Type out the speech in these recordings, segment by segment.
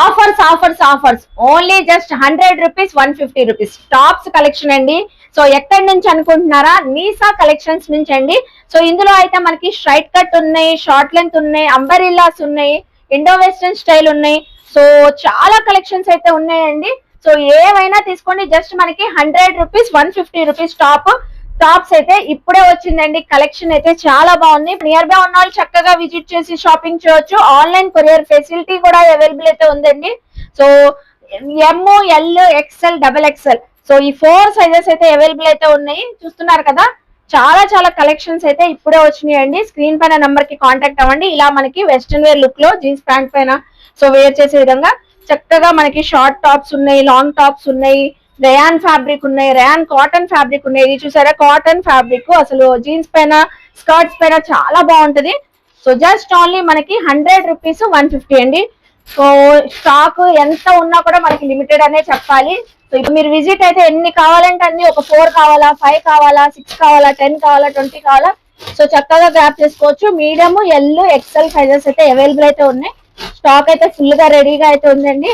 Offers offers offers only just 100 rupees 150 rupees tops collection అండి. So ఎక్కడి నుంచి అనుకుంటున్నారా? నీసా కలెక్షన్స్ నుంచి అండి. సో ఇందులో అయితే మనకి స్ట్రైట్ కట్ ఉన్నాయి, షార్ట్ లెంత్ ఉన్నాయి, అంబరిల్లాస్ ఉన్నాయి, ఇండో వెస్టర్న్ స్టైల్ ఉన్నాయి. సో చాలా కలెక్షన్స్ అయితే ఉన్నాయండి. సో ఏవైనా తీసుకోండి. జస్ట్ మనకి 100 రూపీస్ 150 రూపీస్ టాప్స్ అయితే ఇప్పుడే వచ్చిందండి. కలెక్షన్ అయితే చాలా బాగుంది. నియర్ బై ఉన్న వాళ్ళు చక్కగా విజిట్ చేసి షాపింగ్ చేయొచ్చు. ఆన్లైన్ కొరియర్ ఫెసిలిటీ కూడా అవైలబుల్ అయితే ఉందండి. సో ఎమ్, ఎల్, ఎక్స్ఎల్, XXL సో ఈ 4 సైజెస్ అయితే అవైలబుల్ అయితే ఉన్నాయి. చూస్తున్నారు కదా, చాలా చాలా కలెక్షన్స్ అయితే ఇప్పుడే వచ్చినాయండి. స్క్రీన్ పైన నంబర్ కి కాంటాక్ట్ అవ్వండి. ఇలా మనకి వెస్ట్రన్ వేర్ లుక్ లో జీన్స్ ప్యాంట్ పైన సో వేర్ చేసే విధంగా చక్కగా మనకి షార్ట్ టాప్స్ ఉన్నాయి, లాంగ్ టాప్స్ ఉన్నాయి, రేయాన్ ఫ్యాబ్రిక్ ఉన్నాయి, రేయాన్ కాటన్ ఫ్యాబ్రిక్ ఉన్నాయి. ఇది చూసారా, కాటన్ ఫ్యాబ్రిక్ అసలు జీన్స్ పైన స్కర్ట్స్ పైన చాలా బాగుంటది. సో జస్ట్ ఓన్లీ మనకి 100 రూపీస్ 150 అండి. సో స్టాక్ ఎంత ఉన్నా కూడా మనకి లిమిటెడ్ అనే చెప్పాలి. సో ఇప్పుడు మీరు విజిట్ అయితే ఎన్ని కావాలంటే అన్ని, ఒక 4 కావాలా, 5 కావాలా, 6 కావాలా, 10 కావాలా, 20 కావాలా, సో చక్కగా గ్రాప్ చేసుకోవచ్చు. మీడియం, ఎల్, ఎక్స్ఎల్ సైజెస్ అయితే అవైలబుల్ అయితే ఉన్నాయి. స్టాక్ అయితే ఫుల్ గా రెడీగా అయితే ఉందండి.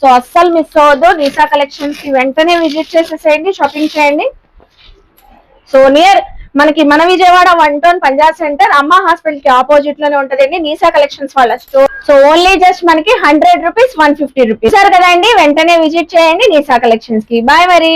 సో అస్సలు మిస్ అవ్వద్దు. నీసా కలెక్షన్స్ కి వెంటనే విజిట్ చేసేసేయండి, షాపింగ్ చేయండి. సో నియర్ మనకి మన విజయవాడ 1 టౌన్ పంజాబ్ సెంటర్ అమ్మ హాస్పిటల్ కి ఆపోజిట్ లోనే ఉంటదండి నీసా కలెక్షన్స్ వాళ్ళ స్టోర్. సో ఓన్లీ జస్ట్ మనకి 100 రూపీస్ 150 రూపీస్ సార్ కదండి. వెంటనే విజిట్ చేయండి నీసా కలెక్షన్స్ కి. బాయ్ మరి.